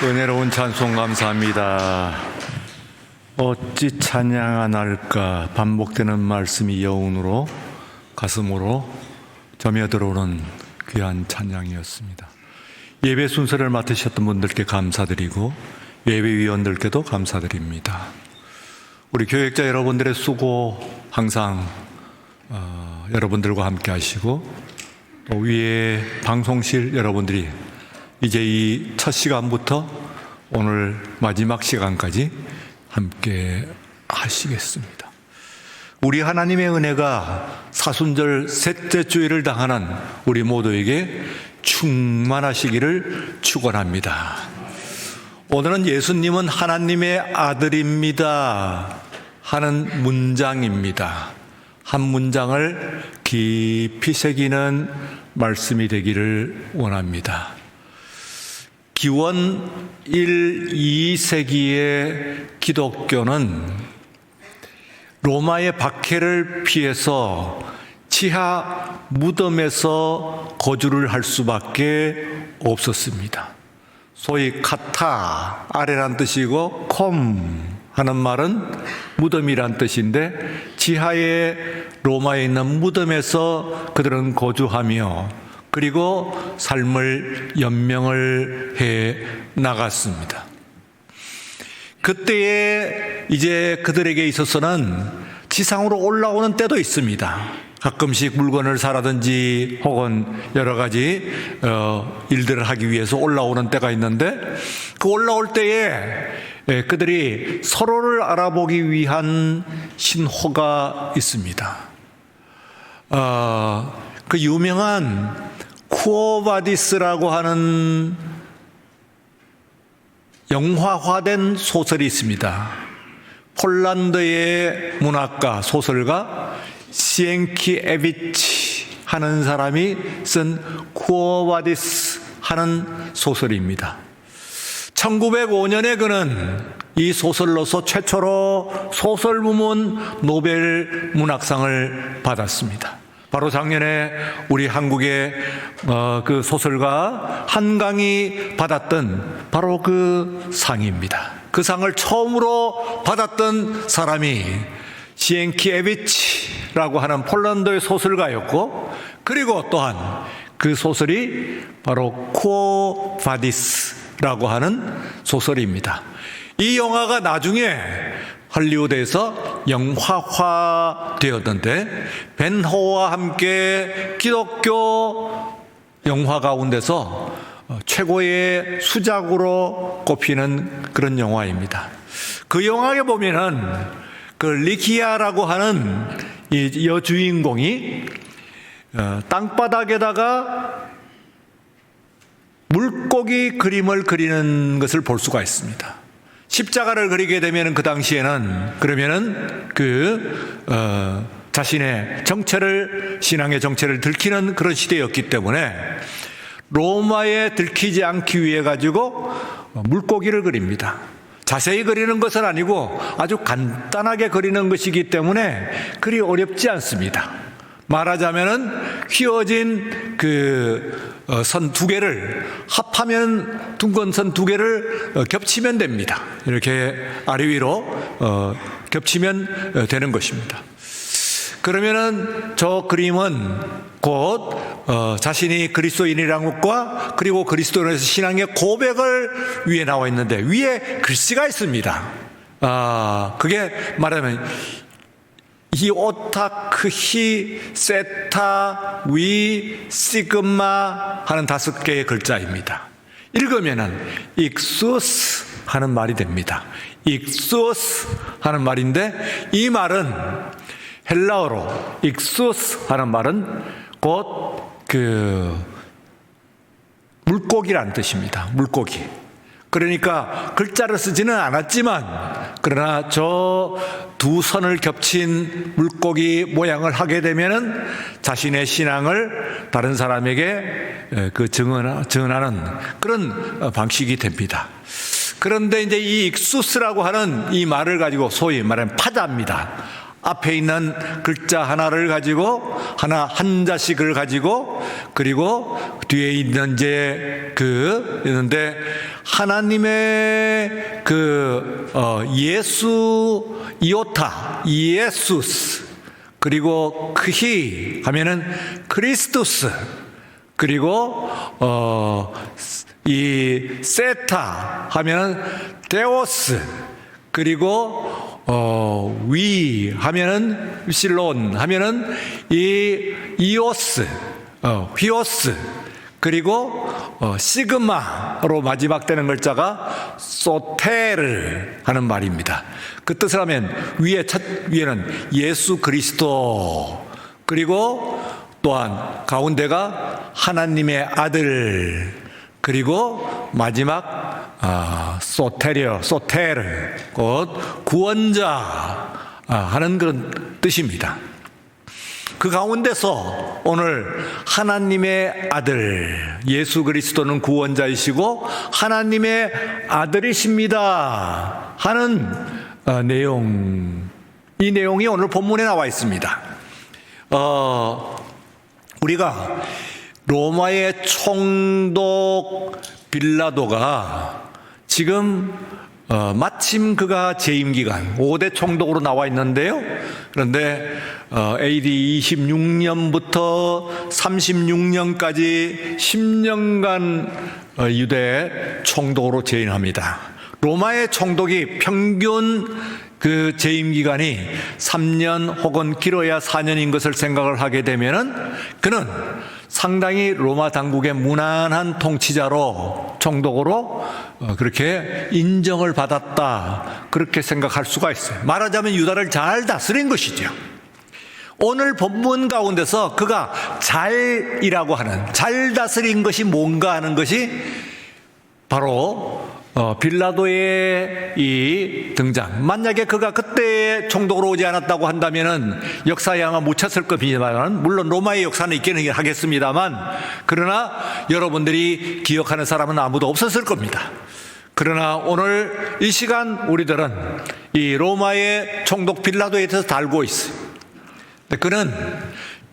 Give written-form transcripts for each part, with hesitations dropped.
은혜로운 찬송 감사합니다. 어찌 찬양 안 할까. 반복되는 말씀이 여운으로 가슴으로 점여들어오는 귀한 찬양이었습니다. 예배 순서를 맡으셨던 분들께 감사드리고 예배위원들께도 감사드립니다. 우리 교역자 여러분들의 수고 항상 여러분들과 함께 하시고, 또 위에 방송실 여러분들이 이제 이 첫 시간부터 오늘 마지막 시간까지 함께 하시겠습니다. 우리 하나님의 은혜가 사순절 셋째 주일을 당하는 우리 모두에게 충만하시기를 축원합니다. 오늘은 예수님은 하나님의 아들입니다 하는 문장입니다. 한 문장을 깊이 새기는 말씀이 되기를 원합니다. 기원 1, 2세기의 기독교는 로마의 박해를 피해서 지하 무덤에서 거주를 할 수밖에 없었습니다. 소위 카타, 아래란 뜻이고 콤 하는 말은 무덤이란 뜻인데, 지하에 로마에 있는 무덤에서 그들은 거주하며 그리고 삶을 연명을 해 나갔습니다. 그때에 이제 그들에게 있어서는 지상으로 올라오는 때도 있습니다. 가끔씩 물건을 사라든지 혹은 여러 가지 일들을 하기 위해서 올라오는 때가 있는데, 그 올라올 때에 그들이 서로를 알아보기 위한 신호가 있습니다. 그 유명한 쿠오바디스라고 하는 영화화된 소설이 있습니다. 폴란드의 문학가, 소설가 시엔키에비치 하는 사람이 쓴 쿠오바디스 하는 소설입니다. 1905년에 그는 이 소설로서 최초로 소설 부문 노벨 문학상을 받았습니다. 바로 작년에 우리 한국의 그 소설가 한강이 받았던 바로 그 상입니다. 그 상을 처음으로 받았던 사람이 시엔키에비치라고 하는 폴란드의 소설가였고, 그리고 또한 그 소설이 바로 쿠오바디스라고 하는 소설입니다. 이 영화가 나중에 할리우드에서 영화화 되었는데, 벤허와 함께 기독교 영화 가운데서 최고의 수작으로 꼽히는 그런 영화입니다. 그 영화에 보면은 그 리키아라고 하는 이 여주인공이 땅바닥에다가 물고기 그림을 그리는 것을 볼 수가 있습니다. 십자가를 그리게 되면 그 당시에는 그러면은 자신의 정체를, 신앙의 정체를 들키는 그런 시대였기 때문에 로마에 들키지 않기 위해 가지고 물고기를 그립니다. 자세히 그리는 것은 아니고 아주 간단하게 그리는 것이기 때문에 그리 어렵지 않습니다. 말하자면은 휘어진 선 두 개를 합하면 둥근 선 두 개를 겹치면 됩니다. 이렇게 아래 위로 겹치면 되는 것입니다. 그러면은 저 그림은 곧 자신이 그리스도인이라는 것과 그리고 그리스도인에서 신앙의 고백을 위에 나와 있는데, 위에 글씨가 있습니다. 그게 말하면 이오타, 히, 세타, 위, 시그마 하는 5개의 글자입니다. 읽으면은 익수스 하는 말이 됩니다. 익수스 하는 말인데, 이 말은 헬라어로 익수스 하는 말은 곧 물고기라는 뜻입니다. 물고기. 그러니까 글자를 쓰지는 않았지만, 그러나 저 두 선을 겹친 물고기 모양을 하게 되면은 자신의 신앙을 다른 사람에게 증언하는 그런 방식이 됩니다. 그런데 이제 이 익수스라고 하는 이 말을 가지고 소위 말하면 파자입니다. 앞에 있는 글자 하나를 가지고 한 자씩을 가지고 그리고 뒤에 있는 있는데 하나님의 예수 이오타 예수스 그리고 크히 하면은 크리스투스 그리고 이 세타 하면은 데오스 그리고 위 하면은 실론 하면은 이 이오스 휘오스 그리고 시그마로 마지막 되는 글자가 소테르 하는 말입니다. 그 뜻을 하면 위에는 예수 그리스도 그리고 또한 가운데가 하나님의 아들 그리고 마지막 소테르 곧 구원자 하는 그런 뜻입니다. 그 가운데서 오늘 하나님의 아들 예수 그리스도는 구원자이시고 하나님의 아들이십니다 하는 내용, 이 내용이 오늘 본문에 나와 있습니다. 우리가 로마의 총독 빌라도가 지금 마침 그가 재임 기간 5대 총독으로 나와 있는데요. 그런데 AD 26년부터 36년까지 10년간 유대 총독으로 재임합니다. 로마의 총독이 평균 그 재임 기간이 3년 혹은 길어야 4년인 것을 생각을 하게 되면은 그는 상당히 로마 당국의 무난한 통치자로 총독으로 그렇게 인정을 받았다 그렇게 생각할 수가 있어요. 말하자면 유다를 잘 다스린 것이죠. 오늘 본문 가운데서 그가 잘이라고 하는 잘 다스린 것이 뭔가 하는 것이 바로 빌라도의 이 등장. 만약에 그가 그때 총독으로 오지 않았다고 한다면은 역사에 아마 묻혔을 겁니다만, 물론 로마의 역사는 있기는 하겠습니다만, 그러나 여러분들이 기억하는 사람은 아무도 없었을 겁니다. 그러나 오늘 이 시간 우리들은 이 로마의 총독 빌라도에 대해서 다 알고 있어요. 그는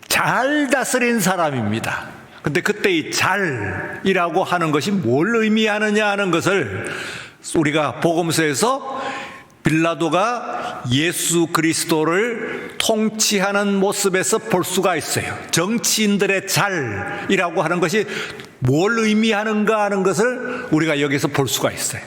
잘 다스린 사람입니다. 근데 그때 이 잘이라고 하는 것이 뭘 의미하느냐 하는 것을 우리가 복음서에서 빌라도가 예수 그리스도를 통치하는 모습에서 볼 수가 있어요. 정치인들의 잘이라고 하는 것이 뭘 의미하는가 하는 것을 우리가 여기서 볼 수가 있어요.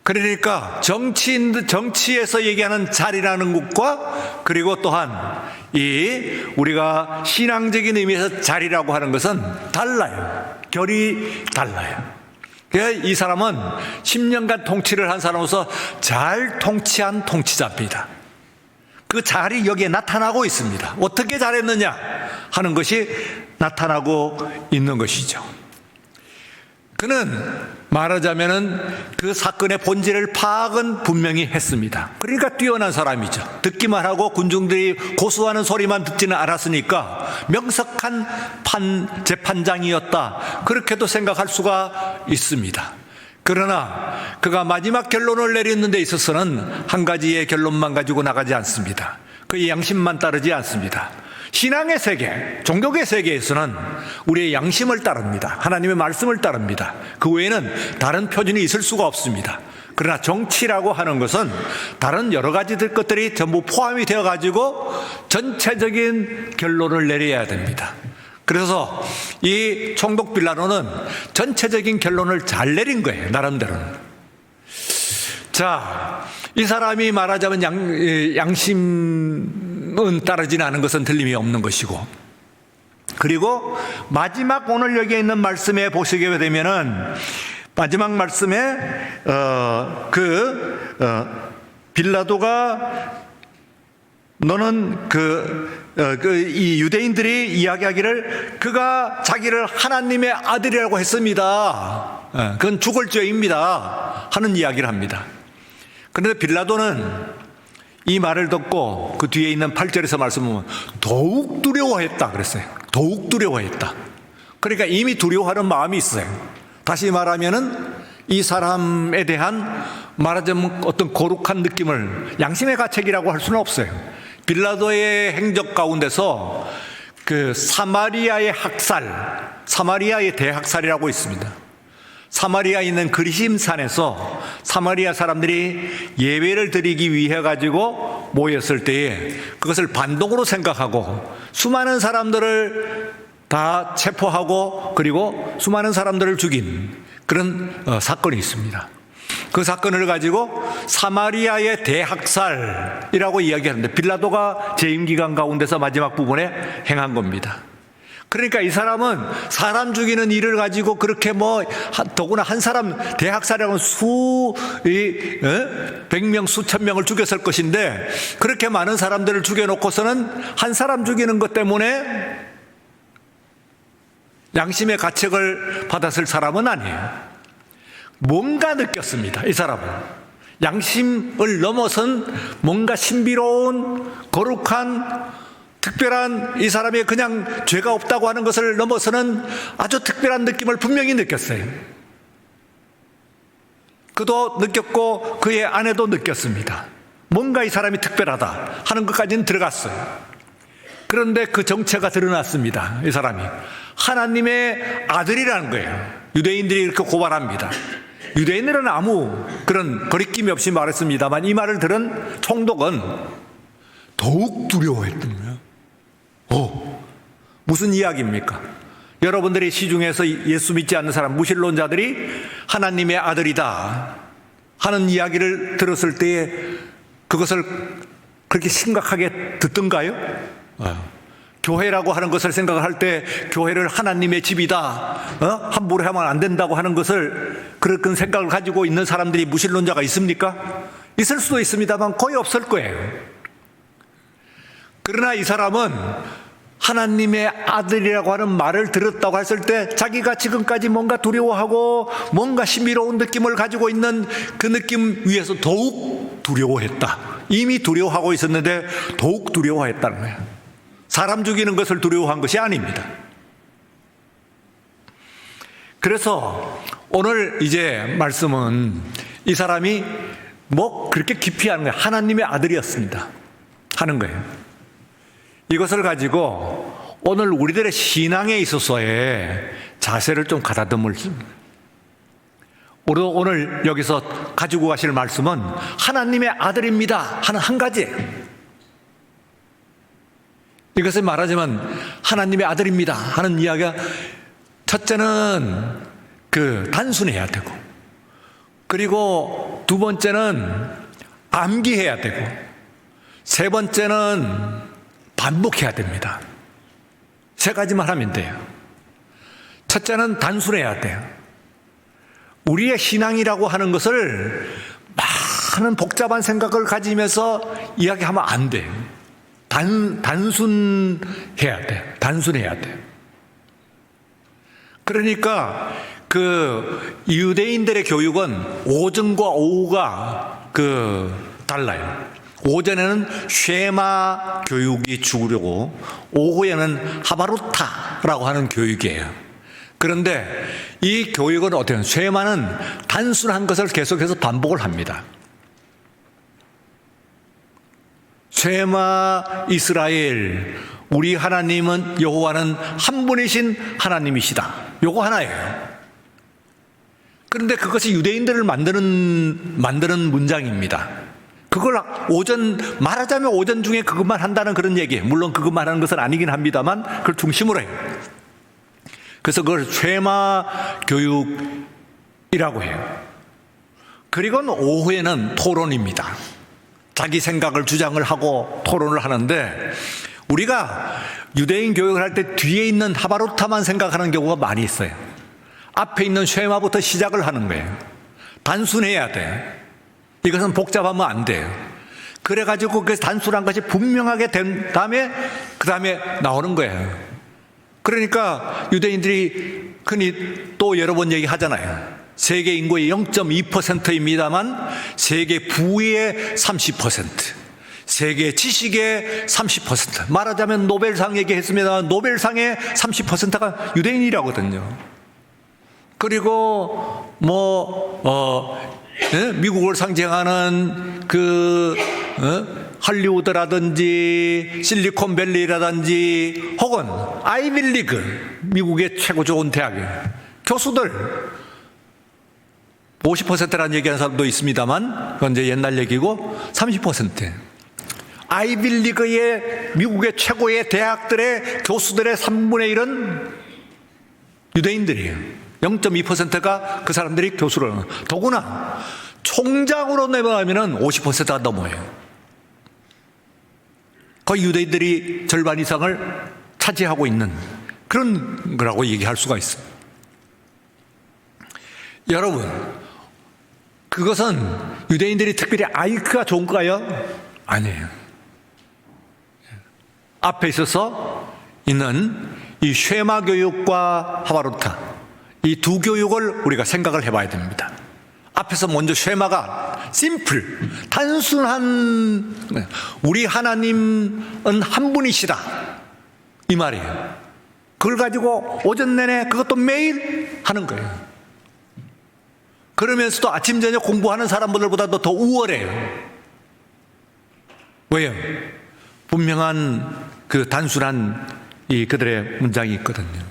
그러니까 정치에서 얘기하는 잘이라는 것과 그리고 또한 이 우리가 신앙적인 의미에서 잘이라고 하는 것은 달라요. 결이 달라요. 이 사람은 10년간 통치를 한 사람으로서 잘 통치한 통치자입니다. 그 잘이 여기에 나타나고 있습니다. 어떻게 잘했느냐 하는 것이 나타나고 있는 것이죠. 그는 말하자면은 그 사건의 본질을 파악은 분명히 했습니다. 그러니까 뛰어난 사람이죠. 듣기만 하고 군중들이 고소하는 소리만 듣지는 않았으니까 명석한 재판장이었다. 그렇게도 생각할 수가 있습니다. 그러나 그가 마지막 결론을 내리는 데 있어서는 한 가지의 결론만 가지고 나가지 않습니다. 그의 양심만 따르지 않습니다. 신앙의 세계, 종교의 세계에서는 우리의 양심을 따릅니다. 하나님의 말씀을 따릅니다. 그 외에는 다른 표준이 있을 수가 없습니다. 그러나 정치라고 하는 것은 다른 여러 가지 것들이 전부 포함이 되어 가지고 전체적인 결론을 내려야 됩니다. 그래서 이 총독 빌라도는 전체적인 결론을 잘 내린 거예요. 나름대로는. 자, 이 사람이 말하자면 양심은 따르지 않은 것은 틀림이 없는 것이고, 그리고 마지막 오늘 여기에 있는 말씀에 보시게 되면은 마지막 말씀에 빌라도가 너는 이 유대인들이 이야기하기를 그가 자기를 하나님의 아들이라고 했습니다. 그건 죽을 죄입니다. 하는 이야기를 합니다. 그런데 빌라도는 이 말을 듣고 그 뒤에 있는 8절에서 말씀하면 더욱 두려워했다 그랬어요. 더욱 두려워했다. 그러니까 이미 두려워하는 마음이 있어요. 다시 말하면은 이 사람에 대한 말하자면 어떤 거룩한 느낌을 양심의 가책이라고 할 수는 없어요. 빌라도의 행적 가운데서 그 사마리아의 학살, 사마리아의 대학살이라고 있습니다. 사마리아에 있는 그리심산에서 사마리아 사람들이 예배를 드리기 위해 가지고 모였을 때에 그것을 반동으로 생각하고 수많은 사람들을 다 체포하고 그리고 수많은 사람들을 죽인 그런 사건이 있습니다. 그 사건을 가지고 사마리아의 대학살이라고 이야기하는데 빌라도가 재임 기간 가운데서 마지막 부분에 행한 겁니다. 그러니까 이 사람은 사람 죽이는 일을 가지고 그렇게 더구나 한 사람 대학살이라고 100명 수천 명을 죽였을 것인데 그렇게 많은 사람들을 죽여놓고서는 한 사람 죽이는 것 때문에 양심의 가책을 받았을 사람은 아니에요. 뭔가 느꼈습니다. 이 사람은 양심을 넘어선 뭔가 신비로운 거룩한 특별한 이 사람이 그냥 죄가 없다고 하는 것을 넘어서는 아주 특별한 느낌을 분명히 느꼈어요. 그도 느꼈고 그의 아내도 느꼈습니다. 뭔가 이 사람이 특별하다 하는 것까지는 들어갔어요. 그런데 그 정체가 드러났습니다. 이 사람이 하나님의 아들이라는 거예요. 유대인들이 이렇게 고발합니다. 유대인들은 아무 그런 거리낌이 없이 말했습니다만 이 말을 들은 총독은 더욱 두려워했던 거예요. 무슨 이야기입니까? 여러분들이 시중에서 예수 믿지 않는 사람, 무신론자들이 하나님의 아들이다 하는 이야기를 들었을 때에 그것을 그렇게 심각하게 듣던가요? 교회라고 하는 것을 생각할 때 교회를 하나님의 집이다, 함부로 하면 안 된다고 하는 것을 그런 생각을 가지고 있는 사람들이 무신론자가 있습니까? 있을 수도 있습니다만 거의 없을 거예요. 그러나 이 사람은 하나님의 아들이라고 하는 말을 들었다고 했을 때 자기가 지금까지 뭔가 두려워하고 뭔가 신비로운 느낌을 가지고 있는 그 느낌 위에서 더욱 두려워했다. 이미 두려워하고 있었는데 더욱 두려워했다는 거예요. 사람 죽이는 것을 두려워한 것이 아닙니다. 그래서 오늘 이제 말씀은 이 사람이 그렇게 깊이 하는 거예요. 하나님의 아들이었습니다 하는 거예요. 이것을 가지고 오늘 우리들의 신앙에 있어서의 자세를 좀 가다듬습니다. 우리도 오늘 여기서 가지고 가실 말씀은 하나님의 아들입니다 하는 한 가지예요. 이것을 말하자면 하나님의 아들입니다 하는 이야기가 첫째는 단순해야 되고 그리고 두 번째는 암기해야 되고 세 번째는 반복해야 됩니다. 세 가지만 하면 돼요. 첫째는 단순해야 돼요. 우리의 신앙이라고 하는 것을 많은 복잡한 생각을 가지면서 이야기하면 안 돼요. 단순해야 돼요. 단순해야 돼요. 그러니까 유대인들의 교육은 오전과 오후가 달라요. 오전에는 쉐마 교육이 주려고 오후에는 하바루타라고 하는 교육이에요. 그런데 이 교육은 어때요? 쉐마는 단순한 것을 계속해서 반복을 합니다. 쉐마 이스라엘, 우리 하나님은 여호와는 한 분이신 하나님이시다. 요거 하나예요. 그런데 그것이 유대인들을 만드는 문장입니다. 그걸 말하자면 오전 중에 그것만 한다는 그런 얘기예요. 물론 그것만 하는 것은 아니긴 합니다만 그걸 중심으로 해요. 그래서 그걸 쉐마 교육이라고 해요. 그리고 오후에는 토론입니다. 자기 생각을 주장을 하고 토론을 하는데 우리가 유대인 교육을 할 때 뒤에 있는 하바루타만 생각하는 경우가 많이 있어요. 앞에 있는 쉐마부터 시작을 하는 거예요. 단순해야 돼. 이것은 복잡하면 안 돼요. 그래가지고 그 단순한 것이 분명하게 된 다음에 그 다음에 나오는 거예요. 그러니까 유대인들이 흔히 또 여러 번 얘기하잖아요. 세계 인구의 0.2%입니다만 세계 부의 30%, 세계 지식의 30%, 말하자면 노벨상 얘기했습니다. 노벨상의 30%가 유대인이라거든요. 그리고 미국을 상징하는 할리우드라든지 실리콘밸리라든지 혹은 아이빌리그, 미국의 최고 좋은 대학의 교수들 50%라는 얘기하는 사람도 있습니다만 그건 이제 옛날 얘기고 30%. 아이빌리그의 미국의 최고의 대학들의 교수들의 3분의 1은 유대인들이에요. 0.2%가 그 사람들이 교수를 하는. 더구나 총장으로 내보내면 50%가 넘어요. 거의 유대인들이 절반 이상을 차지하고 있는 그런 거라고 얘기할 수가 있어요. 여러분, 그것은 유대인들이 특별히 아이크가 좋은가요? 아니에요. 앞에 있어서 있는 이 쉐마 교육과 하바루타, 이 두 교육을 우리가 생각을 해봐야 됩니다. 앞에서 먼저 쉐마가 심플, 단순한 우리 하나님은 한 분이시다 이 말이에요. 그걸 가지고 오전 내내 그것도 매일 하는 거예요. 그러면서도 아침 저녁 공부하는 사람들보다도 더 우월해요. 왜요? 분명한 그 단순한 이 그들의 문장이 있거든요.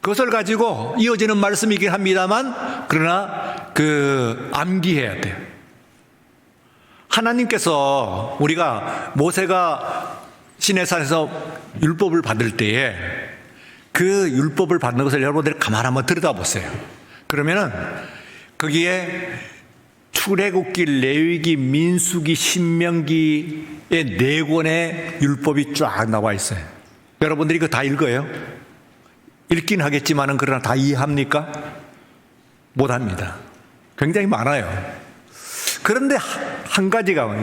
그것을 가지고 이어지는 말씀이긴 합니다만 그러나 암기해야 돼요. 하나님께서 우리가 모세가 시내산에서 율법을 받을 때에 그 율법을 받는 것을 여러분들이 가만 한번 들여다보세요. 그러면은 거기에 출애굽기, 레위기, 민수기, 신명기의 4권의 율법이 쫙 나와 있어요. 여러분들이 그거 다 읽어요? 읽긴 하겠지만은 그러나 다 이해합니까? 못합니다. 굉장히 많아요. 그런데 한 가지가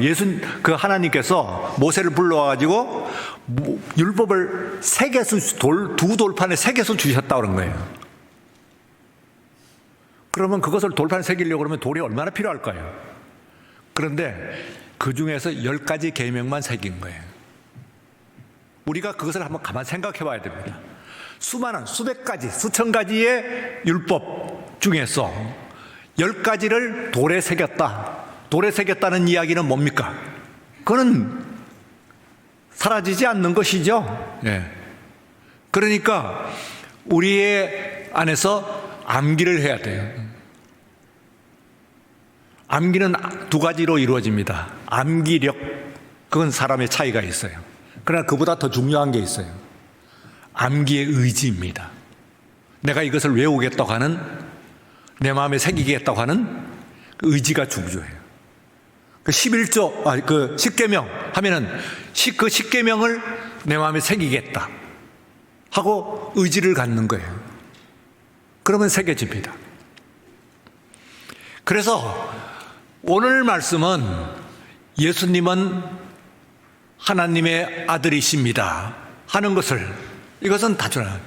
하나님께서 모세를 불러와가지고 율법을 3개수 두 돌판에 3개수 주셨다 그런 거예요. 그러면 그것을 돌판에 새기려고 그러면 돌이 얼마나 필요할까요? 그런데 그 중에서 10가지 계명만 새긴 거예요. 우리가 그것을 한번 가만 생각해 봐야 됩니다. 수많은 수백 가지, 수천 가지의 율법 중에서 10가지를 돌에 새겼다. 돌에 새겼다는 이야기는 뭡니까? 그건 사라지지 않는 것이죠. 예. 그러니까 우리의 안에서 암기를 해야 돼요. 암기는 2가지로 이루어집니다. 암기력, 그건 사람의 차이가 있어요. 그러나 그보다 더 중요한 게 있어요. 암기의 의지입니다. 내가 이것을 외우겠다고 하는, 내 마음에 새기겠다고 하는 의지가 중요해요. 그 11조, 그 10계명 하면은 그 10계명을 내 마음에 새기겠다 하고 의지를 갖는 거예요. 그러면 새겨집니다. 그래서 오늘 말씀은 예수님은 하나님의 아들이십니다 하는 것을, 이것은 다잖아요.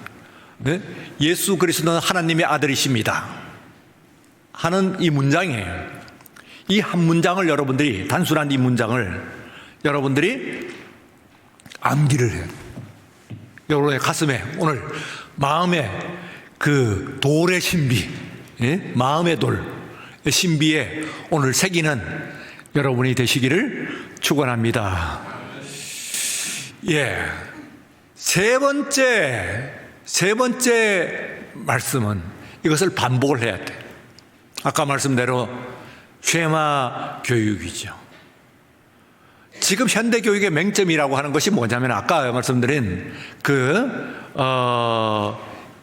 네? 예수 그리스도는 하나님의 아들이십니다 하는 이 문장이에요. 이 한 문장을 여러분들이, 단순한 이 문장을 여러분들이 암기를 해요. 여러분의 가슴에, 오늘 마음에 그 돌의 신비, 예? 마음의 돌 신비에 오늘 새기는 여러분이 되시기를 축원합니다. 예. 세 번째 말씀은 이것을 반복을 해야 돼. 아까 말씀대로 쉐마 교육이죠. 지금 현대 교육의 맹점이라고 하는 것이 뭐냐면 아까 말씀드린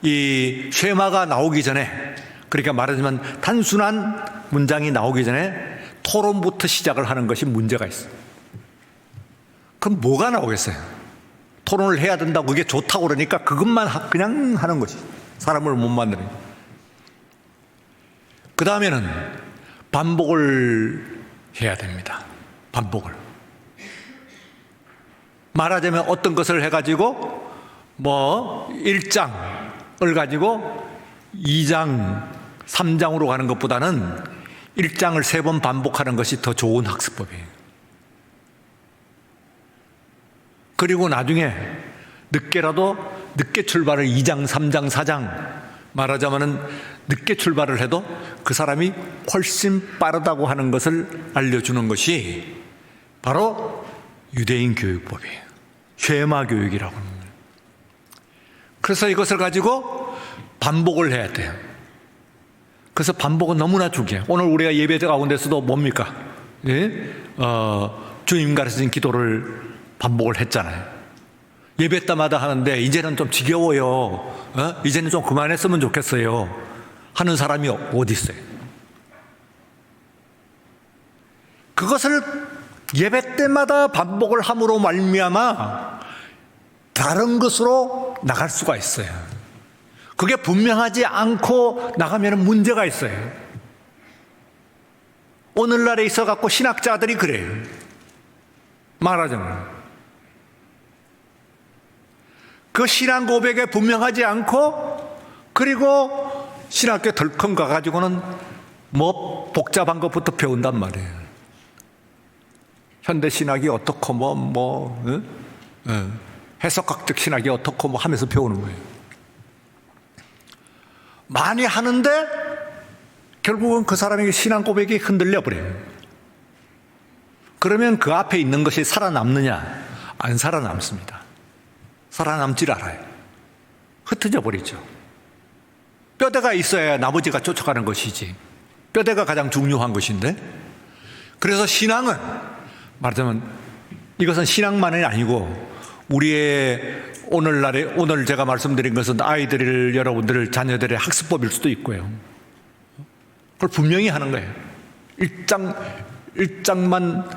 이 쉐마가 나오기 전에, 그러니까 말하자면 단순한 문장이 나오기 전에 토론부터 시작을 하는 것이 문제가 있어요. 그럼 뭐가 나오겠어요? 토론을 해야 된다고 그게 좋다고 그러니까 그것만 그냥 하는 거지. 사람을 못 만드는. 그 다음에는 반복을 해야 됩니다. 반복을. 말하자면 어떤 것을 해가지고 1장을 가지고 2장, 3장으로 가는 것보다는 1장을 3번 반복하는 것이 더 좋은 학습법이에요. 그리고 나중에 늦게라도 늦게 출발을 2장, 3장, 4장 말하자면은 늦게 출발을 해도 그 사람이 훨씬 빠르다고 하는 것을 알려주는 것이 바로 유대인 교육법이에요. 쉐마 교육이라고 하는 거예요. 그래서 이것을 가지고 반복을 해야 돼요. 그래서 반복은 너무나 중요해요. 오늘 우리가 예배 가운데서도 뭡니까? 예? 주님 가르친 기도를 반복을 했잖아요. 예배 때마다 하는데 이제는 좀 지겨워요. 이제는 좀 그만했으면 좋겠어요. 하는 사람이 어디 있어요? 그것을 예배 때마다 반복을 함으로 말미암아 다른 것으로 나갈 수가 있어요. 그게 분명하지 않고 나가면 문제가 있어요. 오늘날에 있어갖고 신학자들이 그래요. 말하자면 그 신앙 고백에 분명하지 않고 그리고 신학교 덜컹 가가지고는 뭐 복잡한 것부터 배운단 말이에요. 현대 신학이 어떻고 해석학적 신학이 어떻고 뭐 하면서 배우는 거예요. 많이 하는데 결국은 그 사람에게 신앙 고백이 흔들려 버려요. 그러면 그 앞에 있는 것이 살아남느냐? 안 살아남습니다. 살아남질 않아요. 흩어져 버리죠. 뼈대가 있어야 나머지가 쫓아가는 것이지. 뼈대가 가장 중요한 것인데. 그래서 신앙은 말하자면 이것은 신앙만이 아니고 우리의 오늘 제가 말씀드린 것은 아이들을 여러분들 자녀들의 학습법일 수도 있고요. 그걸 분명히 하는 거예요. 1장만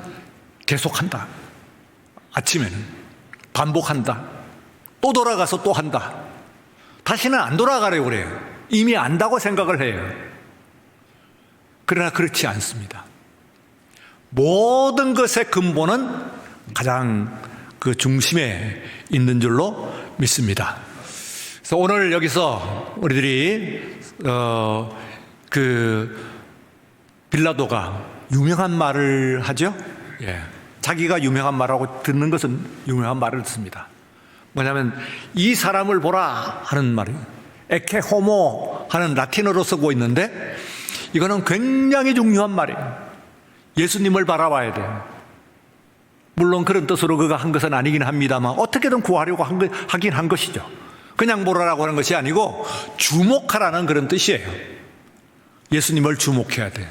계속한다. 아침에는 반복한다. 또 돌아가서 또 한다. 다시는 안 돌아가려고 그래요. 이미 안다고 생각을 해요. 그러나 그렇지 않습니다. 모든 것의 근본은 가장 그 중심에 있는 줄로 믿습니다. 그래서 오늘 여기서 우리들이 빌라도가 유명한 말을 하죠. 예. 자기가 유명한 말하고 듣는 것은 유명한 말을 듣습니다. 뭐냐면 이 사람을 보라 하는 말이에요. 에케 호모 하는 라틴어로 쓰고 있는데 이거는 굉장히 중요한 말이에요. 예수님을 바라봐야 돼요. 물론 그런 뜻으로 그가 한 것은 아니긴 합니다만 어떻게든 구하려고 하긴 한 것이죠. 그냥 보라라고 하는 것이 아니고 주목하라는 그런 뜻이에요. 예수님을 주목해야 돼요.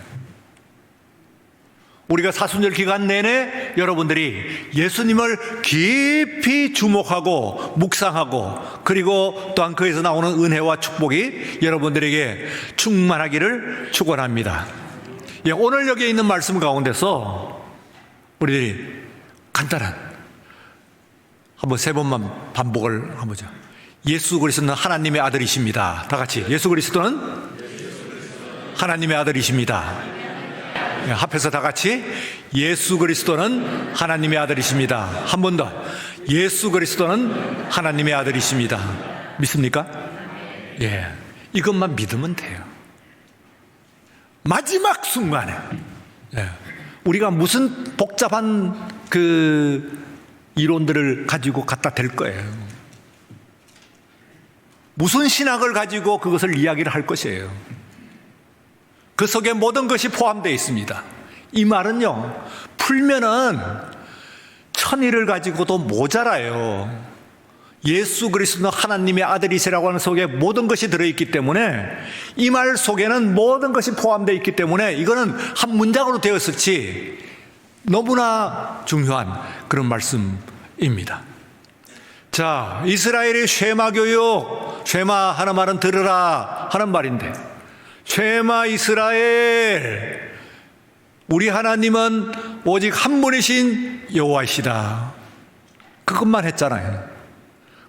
우리가 사순절 기간 내내 여러분들이 예수님을 깊이 주목하고 묵상하고 그리고 또한 그에서 나오는 은혜와 축복이 여러분들에게 충만하기를 축원합니다. 예, 오늘 여기에 있는 말씀 가운데서 우리들이 간단한 한번 3번만 반복을 한번 보자. 예수 그리스도는 하나님의 아들이십니다. 다 같이 예수 그리스도는 하나님의 아들이십니다. 합해서 다 같이 예수 그리스도는 하나님의 아들이십니다. 한 번 더 예수 그리스도는 하나님의 아들이십니다. 믿습니까? 예, 이것만 믿으면 돼요. 마지막 순간에 우리가 무슨 복잡한 그 이론들을 가지고 갖다 댈 거예요. 무슨 신학을 가지고 그것을 이야기를 할 것이에요. 그 속에 모든 것이 포함되어 있습니다. 이 말은요, 풀면은 천의를 가지고도 모자라요. 예수 그리스도는 하나님의 아들이시라고 하는 속에 모든 것이 들어있기 때문에 이 말 속에는 모든 것이 포함되어 있기 때문에 이거는 한 문장으로 되었을지 너무나 중요한 그런 말씀입니다. 자, 이스라엘의 쉐마 교육, 쉐마 하는 말은 들으라 하는 말인데 쉐마 이스라엘, 우리 하나님은 오직 한 분이신 여호와이시다. 그것만 했잖아요.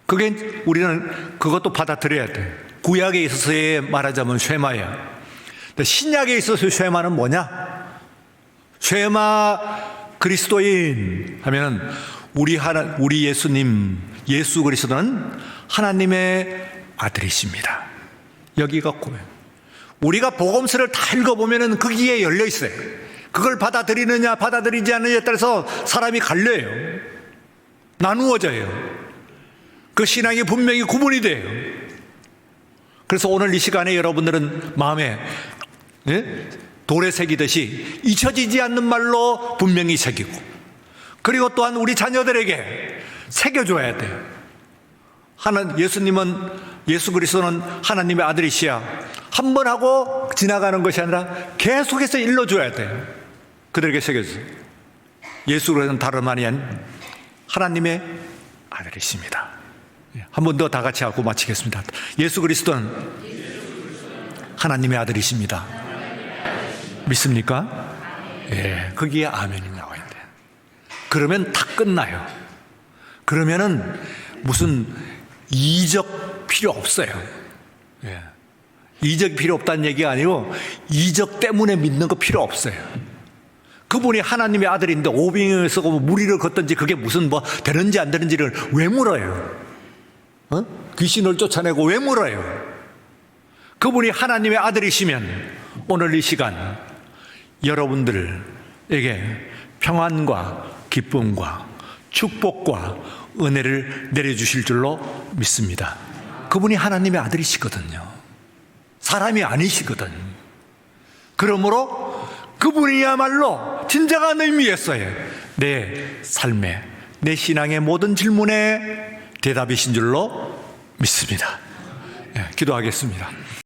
그게 우리는 그것도 받아들여야 돼. 구약에 있어서의 말하자면 쉐마야. 근데 신약에 있어서의 쉐마는 뭐냐? 쉐마 그리스도인 하면은 우리 예수님, 예수 그리스도는 하나님의 아들이십니다. 여기가 고백. 우리가 복음서를 다 읽어보면은 거기에 열려 있어요. 그걸 받아들이느냐 받아들이지 않느냐에 따라서 사람이 갈려요. 나누어져요. 그 신앙이 분명히 구분이 돼요. 그래서 오늘 이 시간에 여러분들은 마음에 돌에 새기듯이 잊혀지지 않는 말로 분명히 새기고, 그리고 또한 우리 자녀들에게 새겨줘야 돼요. 예수 그리스도는 하나님의 아들이시야 한 번 하고 지나가는 것이 아니라 계속해서 일러줘야 돼요. 그들에게 새겨주세요. 예수 그리스도는 다름 아닌 하나님의 아들이십니다. 한 번 더 다 같이 하고 마치겠습니다. 예수 그리스도는 하나님의 아들이십니다. 믿습니까? 예, 거기에 아멘이 나와야 돼요. 그러면 다 끝나요. 그러면은 무슨 이적 필요 없어요. 예. 이적 필요 없다는 얘기가 아니고 이적 때문에 믿는 거 필요 없어요. 그분이 하나님의 아들인데 오병이어 쓰고 무리를 걷든지 그게 무슨 뭐 되는지 안 되는지를 왜 물어요? 귀신을 쫓아내고 왜 물어요? 그분이 하나님의 아들이시면 오늘 이 시간 여러분들에게 평안과 기쁨과 축복과 은혜를 내려주실 줄로 믿습니다. 그분이 하나님의 아들이시거든요. 사람이 아니시거든. 그러므로 그분이야말로 진정한 의미에서의 내 삶의, 내 신앙의 모든 질문에 대답이신 줄로 믿습니다. 예, 기도하겠습니다.